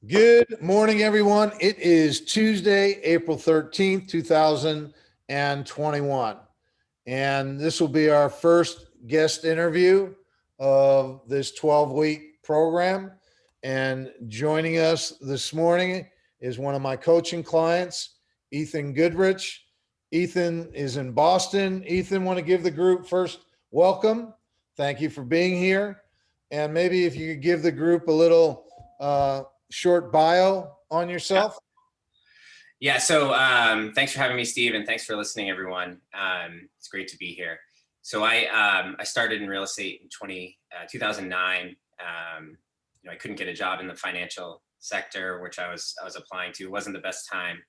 Good morning, everyone. It is Tuesday, April 13th, 2021. And this will be our first guest interview of this 12-week program. And joining us this morning is one of my coaching clients, Ethan Goodrich. Ethan is in Boston. Ethan, want to give the group first welcome. Thank you for being here. And maybe if you could give the group a little short bio on yourself. Thanks for having me, Steve, and thanks for listening, everyone. It's great to be here. So I started in real estate in 2009. I couldn't get a job in the financial sector, which I was applying to. It wasn't the best time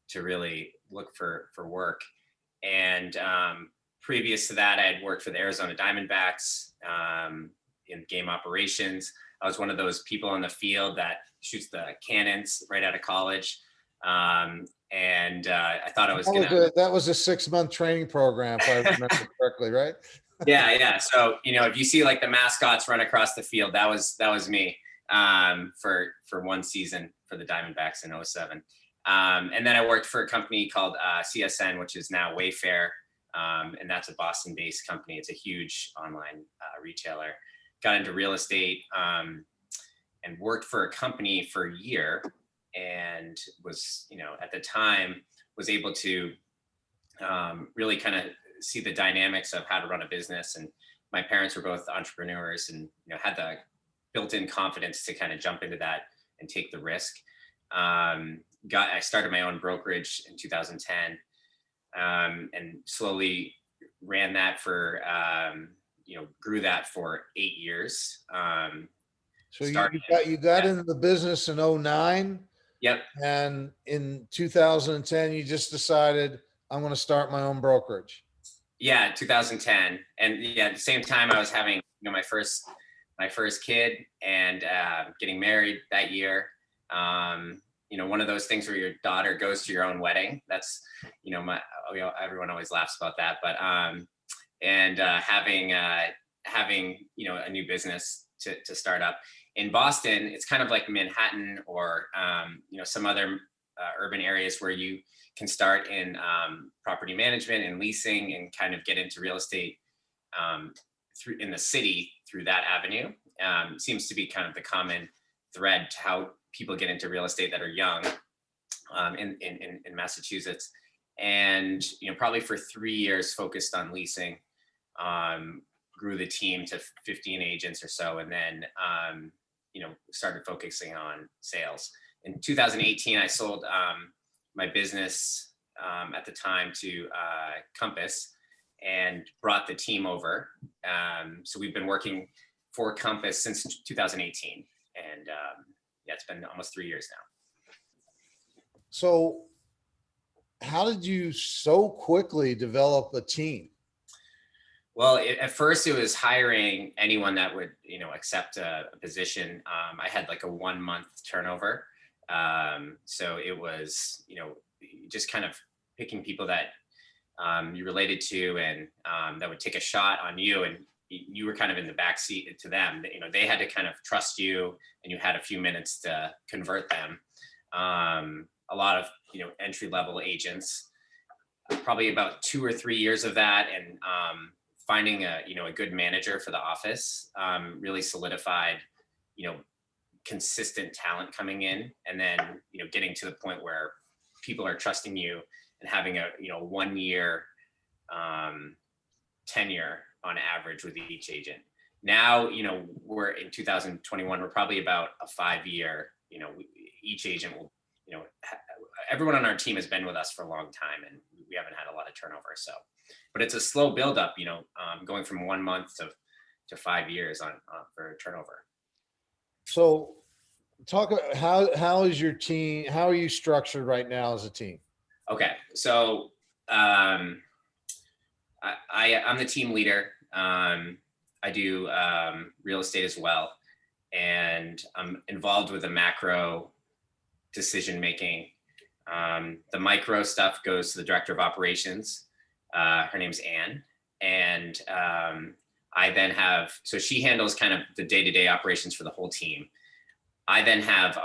to really look for work. And previous to that, I had worked for the Arizona Diamondbacks in game operations. I was one of those people on the field that shoots the cannons right out of college. I thought I was that was a 6-month training program, if I remember correctly, right? Yeah. So, if you see like the mascots run across the field, that was me for one season for the Diamondbacks in 2007. And then I worked for a company called CSN, which is now Wayfair. And that's a Boston-based company. It's a huge online retailer. Got into real estate and worked for a company for a year, and was, at the time, was able to really kind of see the dynamics of how to run a business. And my parents were both entrepreneurs, and had the built-in confidence to kind of jump into that and take the risk. I started my own brokerage in 2010, and slowly ran that for grew that for 8 years. So you got into the business in 2009. Yep. And in 2010, you just decided, I'm going to start my own brokerage. Yeah, 2010. And at the same time I was having my first kid, and getting married that year. One of those things where your daughter goes to your own wedding. That's everyone always laughs about that, but having a new business to start up in Boston. It's kind of like Manhattan or some other urban areas where you can start in property management and leasing and kind of get into real estate through in the city through that avenue. Seems to be kind of the common thread to how people get into real estate that are young in Massachusetts. And probably for 3 years focused on leasing. Grew the team to 15 agents or so, and then started focusing on sales. In 2018, I sold my business at the time to Compass, and brought the team over. So we've been working for Compass since 2018, and it's been almost 3 years now. So how did you so quickly develop a team? Well, at first it was hiring anyone that would, accept a position. I had like a 1-month turnover. So it was, just kind of picking people that you related to, and that would take a shot on you, and you were kind of in the backseat to them. They had to kind of trust you, and you had a few minutes to convert them. A lot of, entry-level agents, probably about 2 or 3 years of that. And finding a good manager for the office really solidified, consistent talent coming in, and then, getting to the point where people are trusting you and having a, 1 year tenure on average with each agent. Now, we're in 2021, we're probably about a 5-year, each agent will, everyone on our team has been with us for a long time, and we haven't had a lot of turnover. So, but it's a slow buildup, going from 1 month to 5 years for turnover. So talk about how is your team, how are you structured right now as a team? Okay. So I'm the team leader. I do real estate as well, and I'm involved with the macro decision making. The micro stuff goes to the director of operations. Her name's Anne. And I then so she handles kind of the day-to-day operations for the whole team. I then have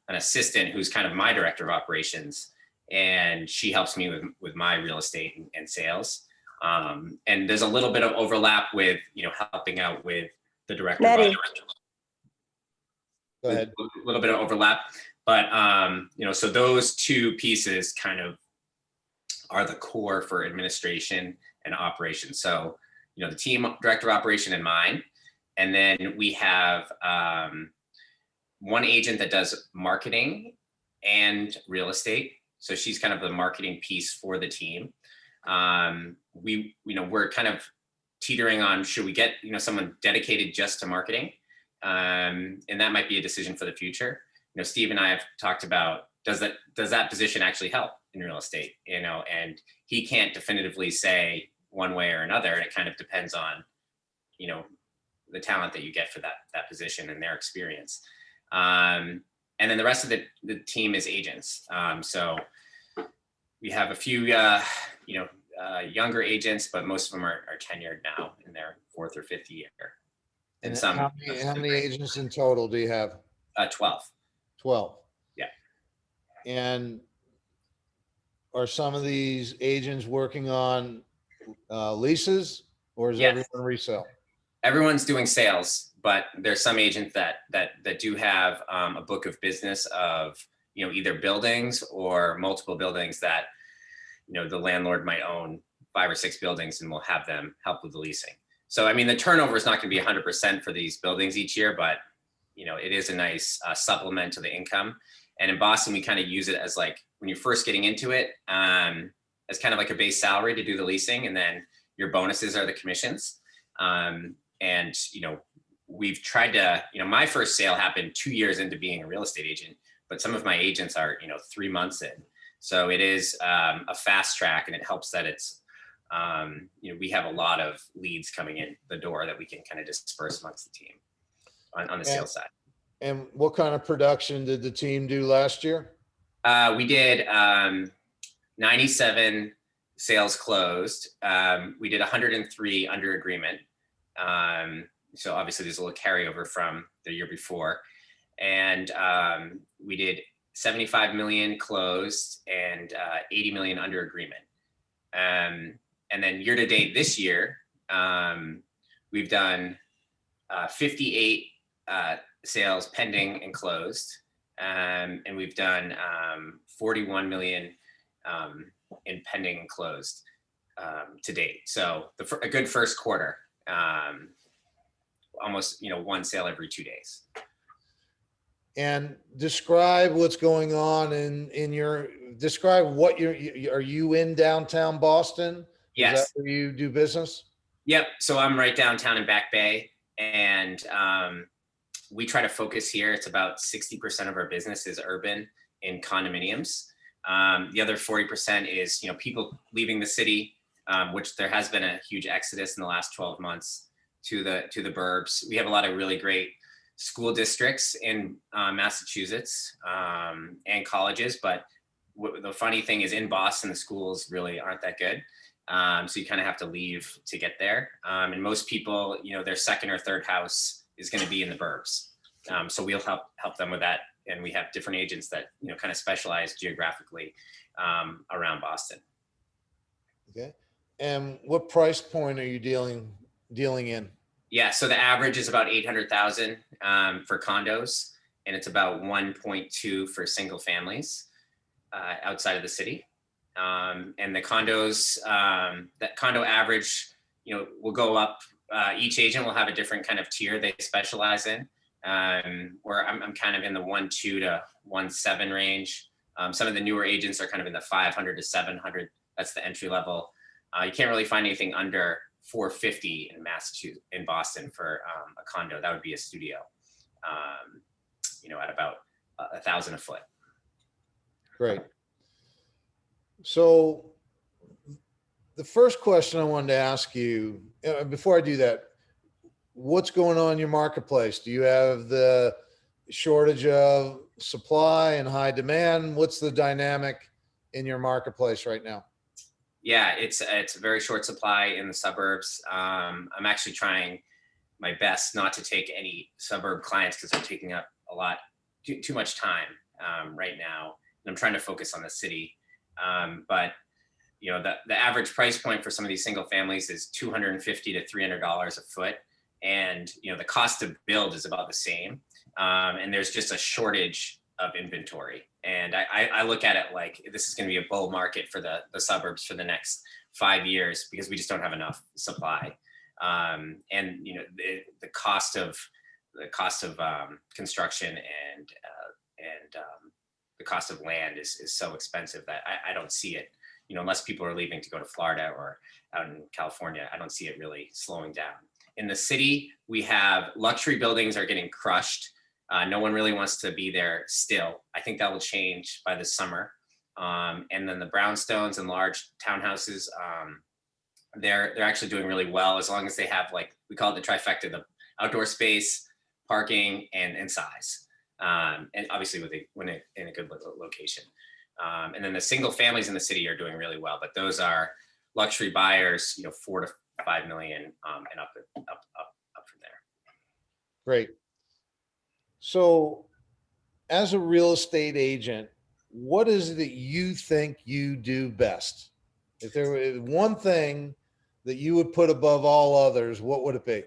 an assistant who's kind of my director of operations, and she helps me with my real estate and sales. And there's a little bit of overlap with, helping out with the director of Maddie. operations. Go ahead. A little bit of overlap, but so those two pieces kind of are the core for administration and operations. So, the team director of operation and mine, and then we have one agent that does marketing and real estate. So she's kind of the marketing piece for the team. We're kind of teetering on, should we get, someone dedicated just to marketing? And that might be a decision for the future. Steve and I have talked about, does that position actually help in real estate? And he can't definitively say one way or another. It kind of depends on, the talent that you get for that position and their experience. And then the rest of the team is agents. So we have a few, younger agents, but most of them are tenured now in their 4th or 5th year. And some, how many agents in total do you have? 12. 12. Yeah. And are some of these agents working on leases, or is everyone resale? Everyone's doing sales, but there's some agents that do have a book of business of, either buildings or multiple buildings that, the landlord might own 5 or 6 buildings and will have them help with the leasing. So, I mean, the turnover is not going to be 100% for these buildings each year, but, it is a nice supplement to the income. And in Boston, we kind of use it as like, when you're first getting into it, as kind of like a base salary to do the leasing. And then your bonuses are the commissions. And, we've tried to, my first sale happened 2 years into being a real estate agent, but some of my agents are, 3 months in. So it is a fast track, and it helps that it's, we have a lot of leads coming in the door that we can kind of disperse amongst the team on the sales side. And what kind of production did the team do last year? We did 97 sales closed. We did 103 under agreement. So obviously there's a little carryover from the year before. And we did 75 million closed and 80 million under agreement. And then year to date this year, we've done 58 sales pending and closed. And we've done 41 million in pending and closed to date. So a good first quarter, almost, one sale every 2 days. And describe what's going on describe what are you in downtown Boston? Yes. Is that where you do business? Yep. So I'm right downtown in Back Bay, and we try to focus here. It's about 60% of our business is urban in condominiums. The other 40% is, people leaving the city, which there has been a huge exodus in the last 12 months to the burbs. We have a lot of really great school districts in Massachusetts and colleges, but the funny thing is in Boston, the schools really aren't that good. So you kind of have to leave to get there. And most people, their second or third house is going to be in the burbs. So we'll help them with that. And we have different agents that, kind of specialize geographically around Boston. Okay. And what price point are you dealing in? Yeah. So the average is about 800,000 for condos, and it's about 1.2 for single families outside of the city. And the condos, that condo average, will go up. Each agent will have a different kind of tier they specialize in. Where I'm kind of in the 1.2 to 1.7 range. Some of the newer agents are kind of in the 500 to 700. That's the entry level. You can't really find anything under 450 in Massachusetts, in Boston for a condo. That would be a studio, at about $1,000 a foot. Great. So the first question I wanted to ask you, before I do that, what's going on in your marketplace? Do you have the shortage of supply and high demand? What's the dynamic in your marketplace right now? Yeah, it's a very short supply in the suburbs. I'm actually trying my best not to take any suburb clients because they're taking up a lot, too much time. right now, and I'm trying to focus on the city. But the average price point for some of these single families is $250 to $300 a foot, and the cost to build is about the same. And there's just a shortage of inventory. And I look at it like this is going to be a bull market for the suburbs for the next 5 years because we just don't have enough supply. And the cost of construction and the cost of land is so expensive that I don't see it. Unless people are leaving to go to Florida or out in California, I don't see it really slowing down. In the city, we have luxury buildings are getting crushed. No one really wants to be there still. I think that will change by the summer. And then the brownstones and large townhouses, they're actually doing really well as long as they have, like, we call it the trifecta: the outdoor space, parking, and size. And obviously when in a good location. And then the single families in the city are doing really well, but those are luxury buyers, 4 to 5 million, and up from there. Great. So, as a real estate agent, what is it that you think you do best? If there was one thing that you would put above all others, what would it be?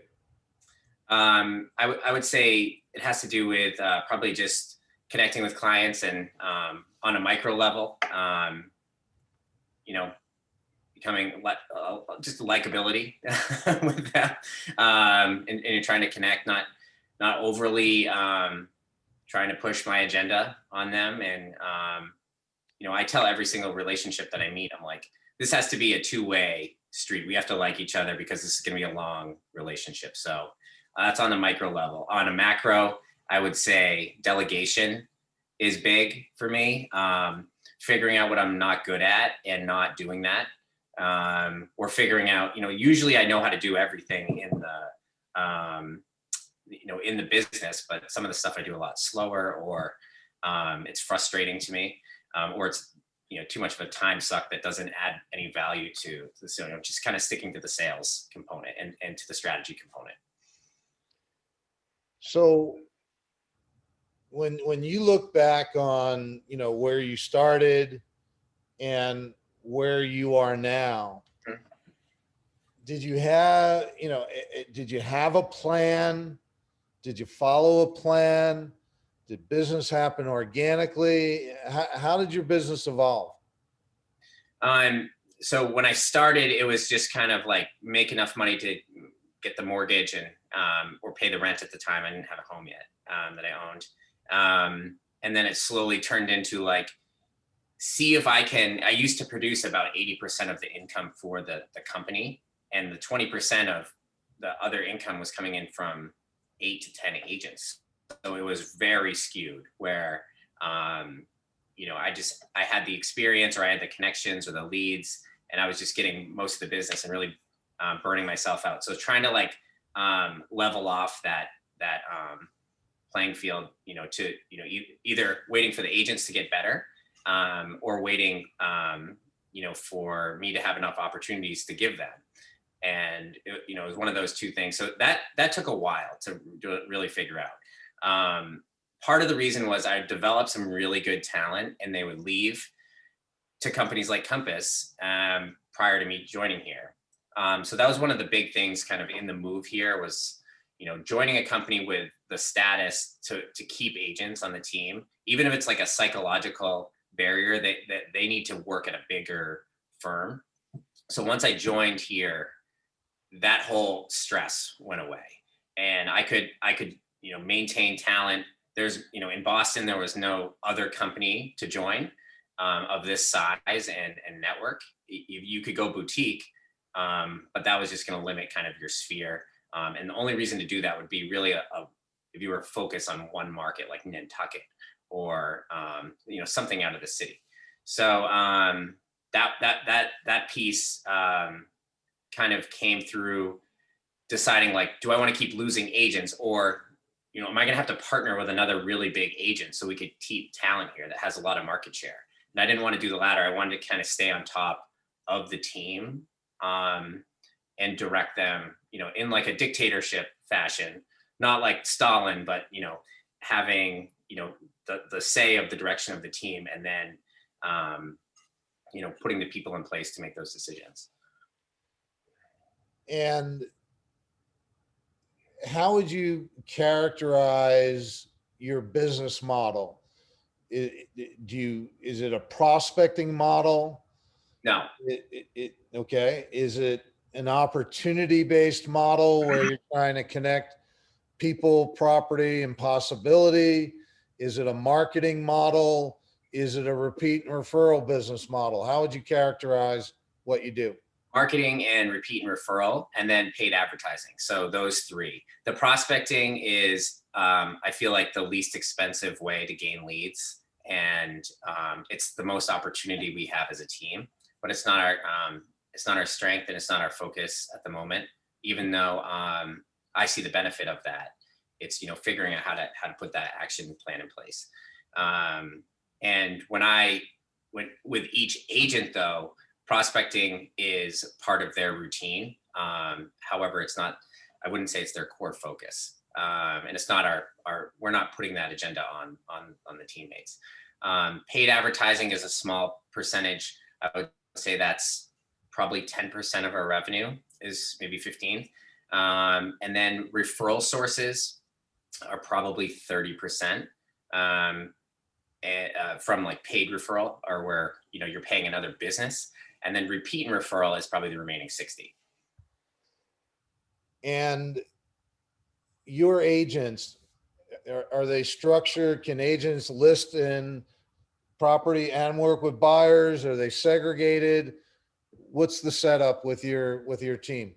I would say it has to do with probably just connecting with clients and on a micro level, becoming just likability with them, and you're trying to connect, not overly trying to push my agenda on them. And I tell every single relationship that I meet, I'm like, this has to be a two-way street. We have to like each other because this is going to be a long relationship. So that's on the micro level. On a macro, I would say delegation is big for me. Figuring out what I'm not good at and not doing that. Or figuring out, usually I know how to do everything in the business, but some of the stuff I do a lot slower, or it's frustrating to me, or it's too much of a time suck that doesn't add any value to the just kind of sticking to the sales component and to the strategy component. So, when you look back on where you started and where you are now, did you have a plan? Did you follow a plan? Did business happen organically? How did your business evolve? So when I started, it was just kind of like make enough money to get the mortgage and or pay the rent at the time. I didn't have a home yet that I owned. And then it slowly turned into like, see if I used to produce about 80% of the income for the company, and the 20% of the other income was coming in from 8 to 10 agents. So it was very skewed where, I had the experience, or I had the connections or the leads, and I was just getting most of the business and really burning myself out. So trying to level off that playing field, to, either waiting for the agents to get better, or waiting, for me to have enough opportunities to give them. And it was one of those two things. So that took a while to really figure out. Part of the reason was I developed some really good talent, and they would leave to companies like Compass prior to me joining here. So that was one of the big things kind of in the move here was, joining a company with the status to keep agents on the team, even if it's like a psychological barrier, that they need to work at a bigger firm. So once I joined here, that whole stress went away, and I could maintain talent. There's, in Boston, there was no other company to join of this size and network. You could go boutique, but that was just going to limit kind of your sphere. And the only reason to do that would be really if you were focused on one market like Nantucket or something out of the city. So that piece kind of came through deciding, like, do I want to keep losing agents, or am I going to have to partner with another really big agent so we could keep talent here that has a lot of market share? And I didn't want to do the latter. I wanted to kind of stay on top of the team and direct them, in like a dictatorship fashion, not like Stalin, but having, the say of the direction of the team, and then, putting the people in place to make those decisions. And how would you characterize your business model? Is it a prospecting model? No. Okay. Is it an opportunity based model where you're trying to connect people, property, and possibility? Is it a marketing model? Is it a repeat and referral business model? How would you characterize what you do? Marketing and repeat and referral, and then paid advertising. So those three. The prospecting is, I feel like, the least expensive way to gain leads, and it's the most opportunity we have as a team. But it's not our strength, and it's not our focus at the moment. Even though I see the benefit of that, it's figuring out how to put that action plan in place. And with each agent though, prospecting is part of their routine. However, it's not, I wouldn't say it's their core focus. And it's not we're not putting that agenda on the teammates. Paid advertising is a small percentage. I would say that's probably 10% of our revenue, is maybe 15. And then referral sources are probably 30%. From like paid referral, or where you're paying another business, and then repeat and referral is probably the remaining 60. And your agents, are they structured? Can agents list in property and work with buyers? Are they segregated? What's the setup with your team?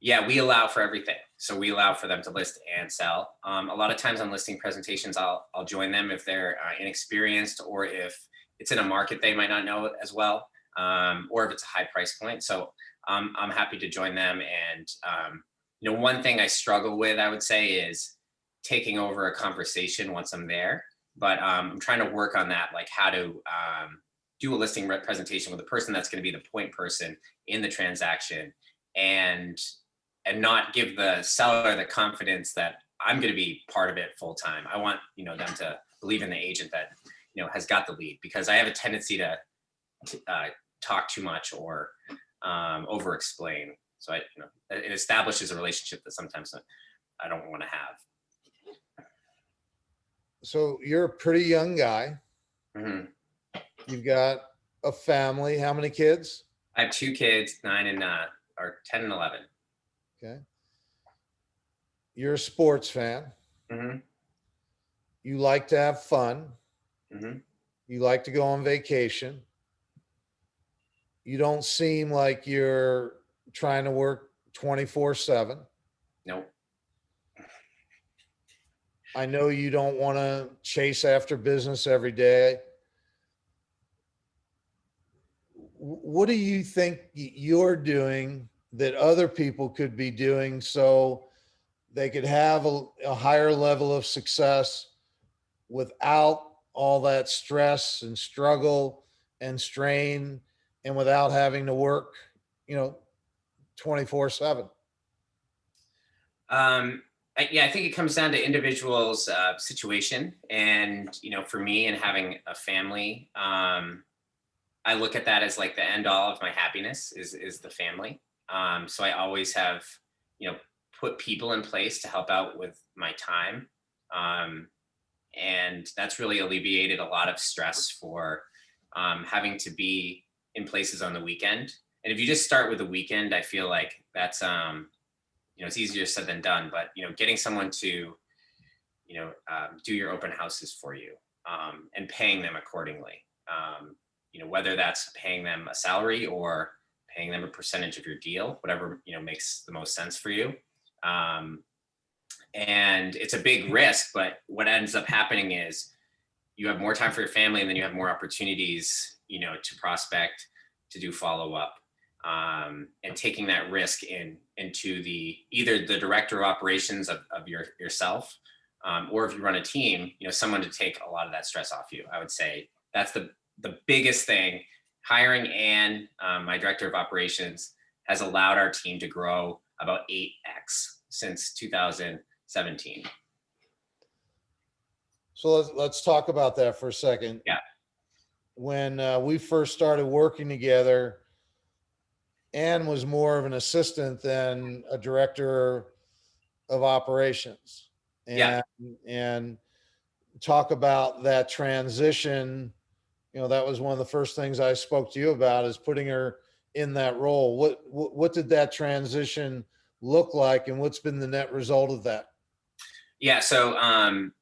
Yeah, we allow for everything. So we allow for them to list and sell. A lot of times on listing presentations, I'll join them if they're inexperienced, or if it's in a market they might not know as well, or if it's a high price point. So I'm happy to join them. And one thing I struggle with, I would say, is taking over a conversation once I'm there. But I'm trying to work on that, like how to do a listing presentation with a person that's going to be the point person in the transaction, and not give the seller the confidence that I'm going to be part of it full time. I want them to believe in the agent that has got the lead, because I have a tendency to talk too much or over explain. So it establishes a relationship that sometimes I don't want to have. So you're a pretty young guy. Mm-hmm. You've got a family. How many kids? I have two kids, 10 and 11. Okay. You're a sports fan. Mm-hmm. You like to have fun. Mm-hmm. You like to go on vacation. You don't seem like you're trying to work 24/7. Nope. I know you don't want to chase after business every day. What do you think you're doing that other people could be doing so they could have a higher level of success without all that stress and struggle and strain, and without having to work, 24/7? Yeah, I think it comes down to individual's situation. And, for me, and having a family, I look at that as like the end all of my happiness is the family. So I always have, put people in place to help out with my time. And that's really alleviated a lot of stress for having to be in places on the weekend. And if you just start with the weekend, I feel like that's, it's easier said than done, but, getting someone to, do your open houses for you, and paying them accordingly. Whether that's paying them a salary or paying them a percentage of your deal, whatever, makes the most sense for you. And it's a big risk, but what ends up happening is you have more time for your family, and then you have more opportunities, to prospect, to do follow-up, and taking that risk into either the director of operations of yourself, or if you run a team, someone to take a lot of that stress off you. I would say that's the biggest thing. Hiring Ann, my director of operations, has allowed our team to grow about 8x since 2017. So let's talk about that for a second. Yeah. When we first started working together, Ann was more of an assistant than a director of operations. Yeah. And talk about that transition. That was one of the first things I spoke to you about, is putting her in that role. What did that transition look like, and what's been the net result of that? Yeah. So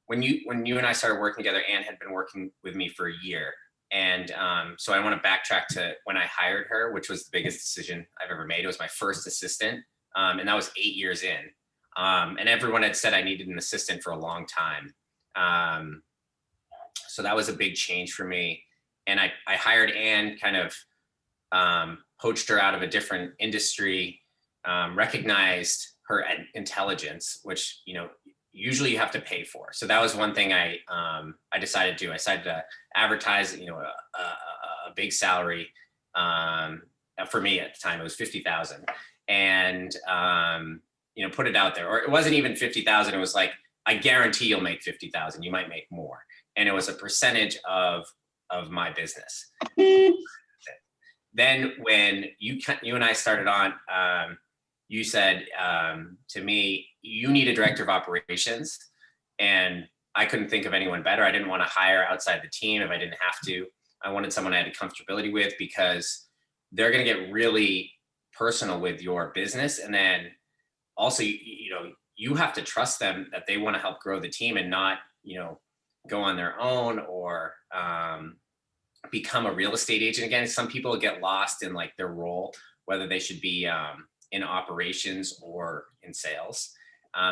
when you and I started working together, Anne had been working with me for a year. And so I want to backtrack to when I hired her, which was the biggest decision I've ever made. It was my first assistant. And that was 8 years in. And everyone had said I needed an assistant for a long time. Um, so that was a big change for me. And I hired Anne, kind of poached her out of a different industry, recognized her intelligence, which, usually you have to pay for. So that was one thing I decided to do. I decided to advertise, a big salary. For me at the time, it was 50,000, and put it out there. Or it wasn't even 50,000. It was like, I guarantee you'll make 50,000. You might make more, and it was a percentage of my business. Then when you and I started on, you said to me, you need a director of operations. And I couldn't think of anyone better. I didn't want to hire outside the team if I didn't have to. I wanted someone I had a comfortability with, because they're going to get really personal with your business. And then also, you have to trust them that they want to help grow the team, and not, go on their own, or become a real estate agent again. Some people get lost in like their role, whether they should be in operations or in sales.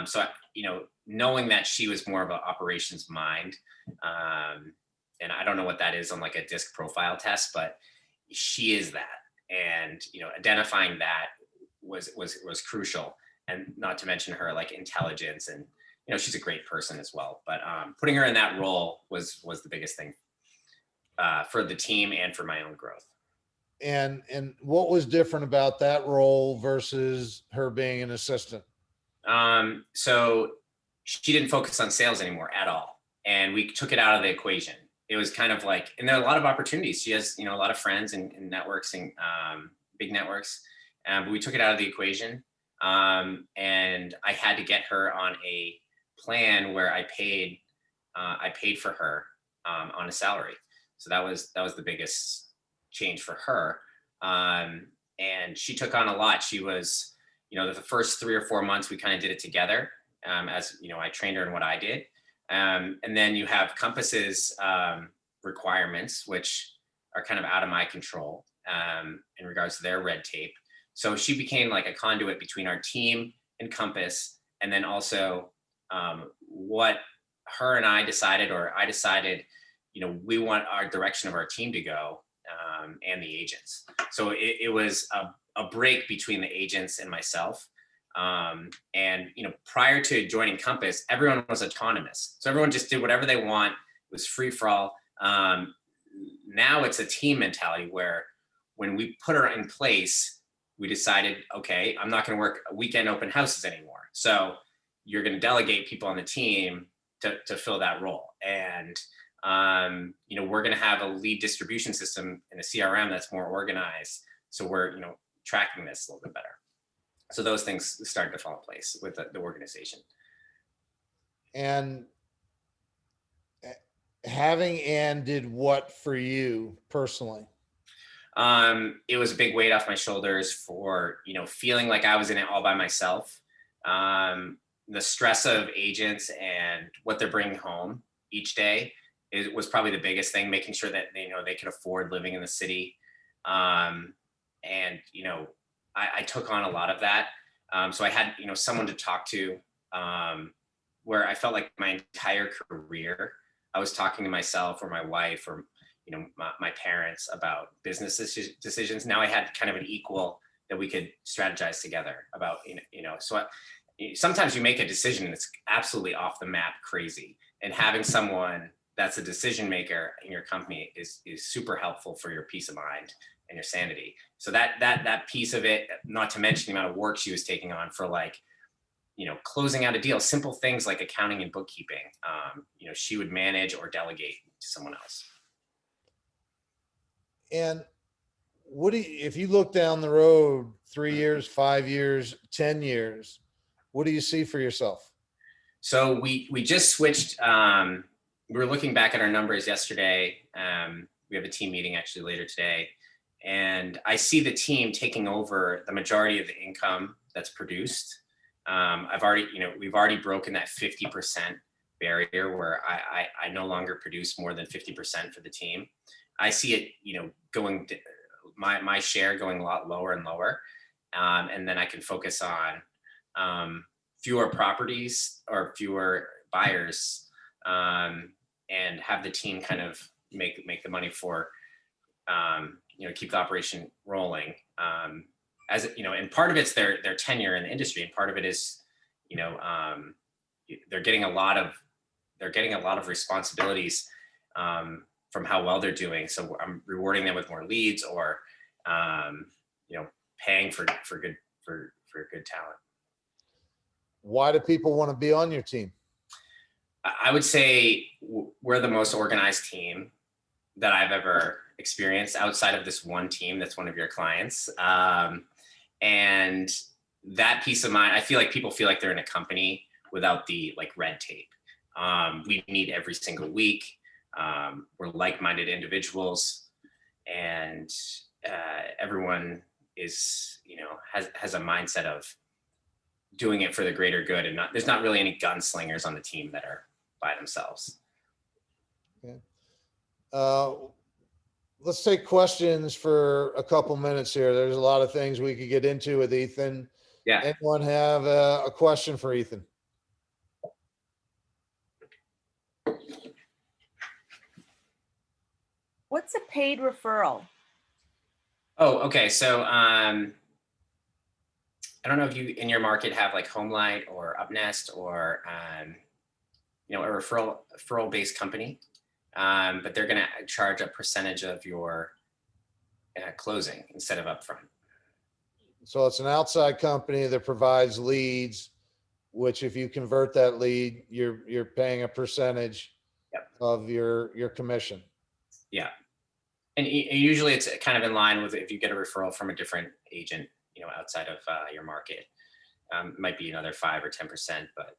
So, knowing that she was more of an operations mind, and I don't know what that is on like a disc profile test, but she is that. And, identifying that was crucial. And not to mention her like intelligence, and, she's a great person as well. But putting her in that role was the biggest thing for the team and for my own growth. And what was different about that role versus her being an assistant? So she didn't focus on sales anymore at all, and we took it out of the equation. It was kind of like, and there are a lot of opportunities. She has, a lot of friends and networks, and big networks, but we took it out of the equation. And I had to get her on a plan where I paid for her on a salary. So that was the biggest change for her. And she took on a lot. She was, the first 3 or 4 months we kind of did it together. As I trained her in what I did. And then you have Compass's requirements, which are kind of out of my control in regards to their red tape. So she became like a conduit between our team and Compass, and then also what her and I decided, or I decided, we want our direction of our team to go, and the agents. So it was a break between the agents and myself. And prior to joining Compass, everyone was autonomous. So everyone just did whatever they want. It was free for all. Now it's a team mentality, where when we put her in place, we decided, okay, I'm not going to work weekend open houses anymore. So you're going to delegate people on the team to fill that role. And we're going to have a lead distribution system in a CRM that's more organized. So we're, tracking this a little bit better. So those things started to fall in place with the organization. And having Ann did what for you personally? It was a big weight off my shoulders for, feeling like I was in it all by myself. The stress of agents and what they're bringing home each day was probably the biggest thing, making sure that they could afford living in the city. And I took on a lot of that. So I had someone to talk to, where I felt like my entire career I was talking to myself or my wife or my parents about business decisions. Now I had kind of an equal that we could strategize together about. So sometimes you make a decision and it's absolutely off the map crazy, and having someone that's a decision maker in your company is super helpful for your peace of mind and your sanity. So that piece of it, not to mention the amount of work she was taking on for like, closing out a deal, simple things like accounting and bookkeeping, she would manage or delegate to someone else. And if you look down the road 3 years, 5 years, 10 years, what do you see for yourself? So we just switched. We were looking back at our numbers yesterday. We have a team meeting actually later today, and I see the team taking over the majority of the income that's produced. We've already broken that 50% barrier where I no longer produce more than 50% for the team. I see it, going my share going a lot lower and lower, and then I can focus on fewer properties or fewer buyers, and have the team kind of make the money for keep the operation rolling. And part of it's their tenure in the industry, and part of it is they're getting a lot of responsibilities from how well they're doing. So I'm rewarding them with more leads, or paying for good talent. Why do people want to be on your team? I would say we're the most organized team that I've ever experienced outside of this one team that's one of your clients. And that peace of mind, I feel like people feel like they're in a company without the red tape. We meet every single week. We're like-minded individuals, and everyone is, has a mindset of doing it for the greater good, and there's not really any gunslingers on the team that are by themselves. Okay. Let's take questions for a couple minutes here. There's a lot of things we could get into with Ethan. Yeah. Anyone have a question for Ethan? What's a paid referral? Oh, okay. So I don't know if you in your market have like Homelight or Upnest or a referral based company, but they're going to charge a percentage of your closing instead of upfront. So it's an outside company that provides leads, which if you convert that lead, you're paying a percentage of your commission. Yeah. And usually it's kind of in line with if you get a referral from a different agent, outside of your market, it might be another 5 or 10%. But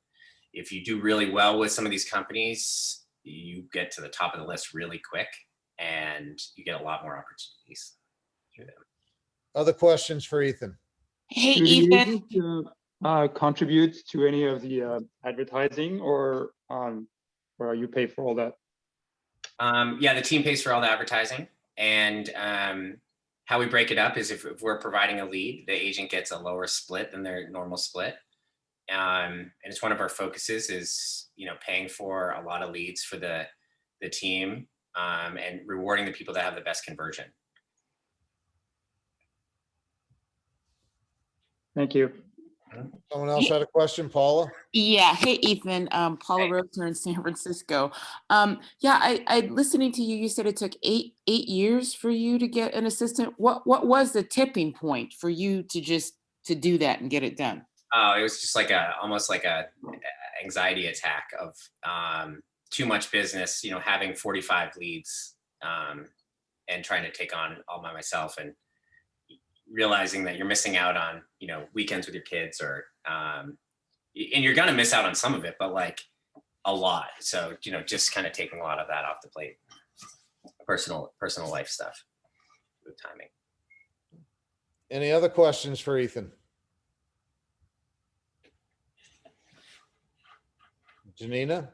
if you do really well with some of these companies, you get to the top of the list really quick, and you get a lot more opportunities through them. Other questions for Ethan? Hey, Do the Ethan. agents contribute to any of the advertising, or you pay for all that? Yeah, the team pays for all the advertising, and how we break it up is if we're providing a lead, the agent gets a lower split than their normal split. And it's one of our focuses is, paying for a lot of leads for the team, and rewarding the people that have the best conversion. Thank you. Someone else had a question, Paula? Yeah. Hey, Ethan. Paula Hey. Rose here in San Francisco. I listening to you. You said it took eight years for you to get an assistant. What was the tipping point for you to do that and get it done? Oh, it was just almost like a anxiety attack of too much business. Having 45 leads, and trying to take on all by myself, and realizing that you're missing out on, weekends with your kids, or, and you're going to miss out on some of it, but like a lot. So, just kind of taking a lot of that off the plate, personal life stuff with timing. Any other questions for Ethan? Janina?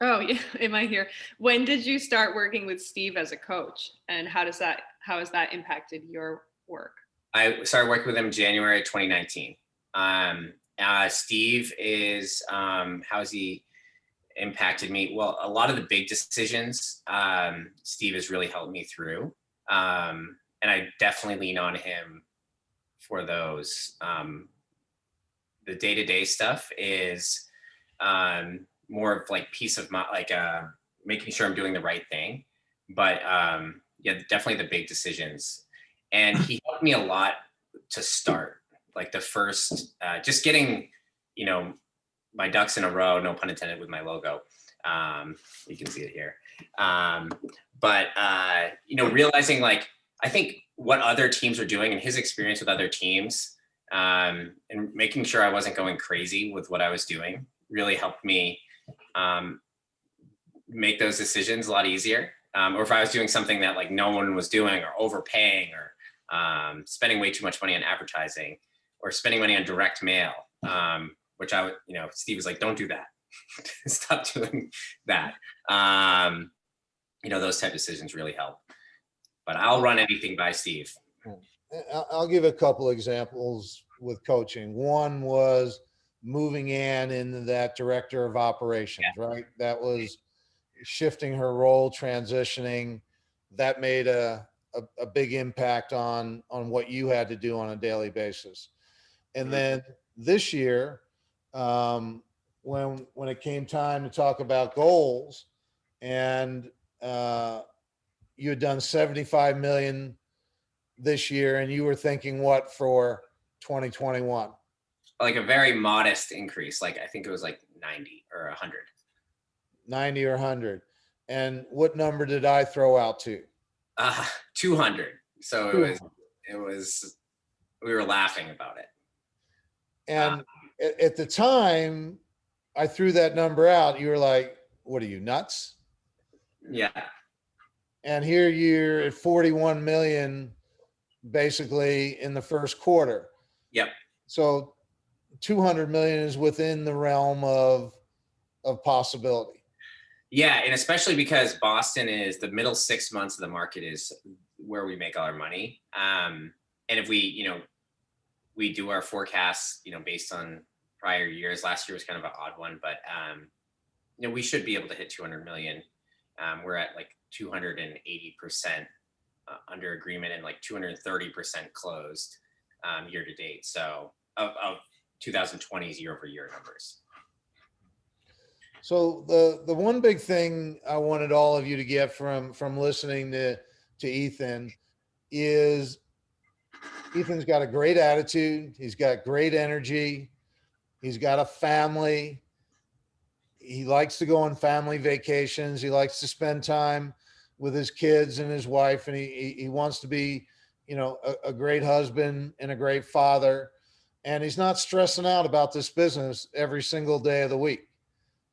Oh, yeah. Am I here? When did you start working with Steve as a coach, and how has that impacted your work? I started working with him January 2019. Steve is, how has he impacted me? Well, a lot of the big decisions, Steve has really helped me through. And I definitely lean on him for those. The day-to-day stuff is more of like peace of mind, like making sure I'm doing the right thing. But yeah, definitely the big decisions. And he helped me a lot to start, like the first, just getting you know, my ducks in a row, no pun intended, with my logo. You can see it here. But you know, realizing like, I think what other teams are doing and his experience with other teams, and making sure I wasn't going crazy with what I was doing really helped me make those decisions a lot easier. Or if I was doing something that like no one was doing, or overpaying, or spending way too much money on advertising, or spending money on direct mail, which I would, you know, Steve was like, don't do that. Stop doing that. You know, those type of decisions really help. But I'll run anything by Steve. I'll give a couple examples with coaching. One was moving Ann into that director of operations, right? That was shifting her role, transitioning. That made a big impact on what you had to do on a daily basis. And then this year, when it came time to talk about goals, and you had done 75 million this year, and you were thinking what for 2021? Like a very modest increase. Like I think it was like 90 or 100. 90 or 100. And what number did I throw out to? 200. So it was, we were laughing about it. And at the time I threw that number out, you were like, what are you, nuts? Yeah. And here you're at 41 million basically in the first quarter. Yep. So 200 million is within the realm of possibility. Yeah, and especially because Boston is the middle 6 months of the market is where we make all our money. And if we, you know, we do our forecasts, you know, based on prior years. Last year was kind of an odd one, but you know, we should be able to hit 200 million. We're at like 280% under agreement and like 230% closed year to date. So of 2020's year over year numbers. So the one big thing I wanted all of you to get from listening to Ethan is Ethan's got a great attitude. He's got great energy. He's got a family. He likes to go on family vacations. He likes to spend time with his kids and his wife, and he wants to be, you know, a great husband and a great father. And he's not stressing out about this business every single day of the week.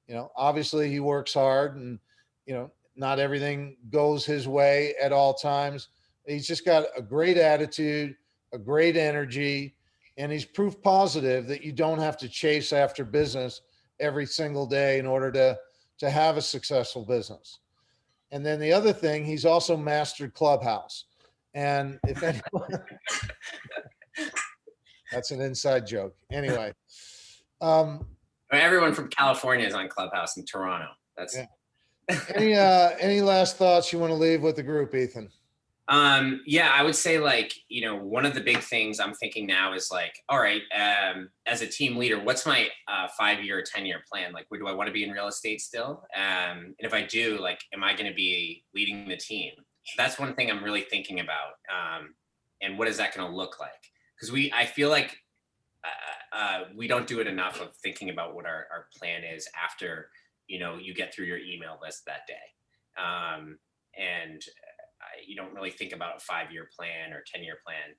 You know, obviously he works hard, and, you know, not everything goes his way at all times. He's just got a great attitude, a great energy, and he's proof positive that you don't have to chase after business every single day in order to have a successful business. And then the other thing, he's also mastered Clubhouse. And if anyone, that's an inside joke. Anyway, everyone from California is on Clubhouse in Toronto. That's any last thoughts you want to leave with the group, Ethan? Yeah, I would say, like, you know, one of the big things I'm thinking now is like, all right, as a team leader, what's my 5-year or 10-year plan? Like, do I want to be in real estate still? And if I do, like, am I going to be leading the team? That's one thing I'm really thinking about. And what is that going to look like? Because I feel like we don't do it enough of thinking about what our plan is after, you know, you get through your email list that day. And you don't really think about a 5-year plan or 10-year plan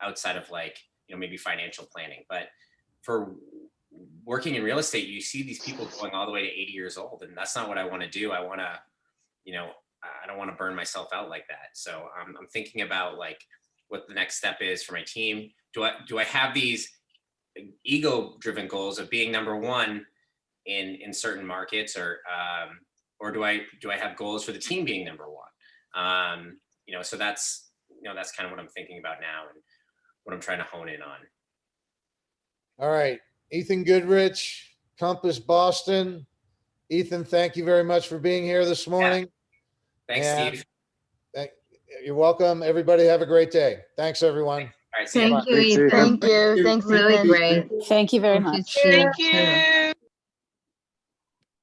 outside of, like, you know, maybe financial planning. But for working in real estate, you see these people going all the way to 80 years old, and that's not what I want to do. I want to, you know, I don't want to burn myself out like that. So I'm thinking about, like, what the next step is for my team. Do I have these ego-driven goals of being number one in certain markets, or do I have goals for the team being number one? You know, so that's kind of what I'm thinking about now and what I'm trying to hone in on. All right, Ethan Goodrich, Compass Boston. Ethan, thank you very much for being here this morning. Yeah. Thanks, Steve. You're welcome. Everybody have a great day. Thanks, everyone. All right, see you. Thank you, Ethan. Thank you. Thanks, really great. Thank you very much. Thank you.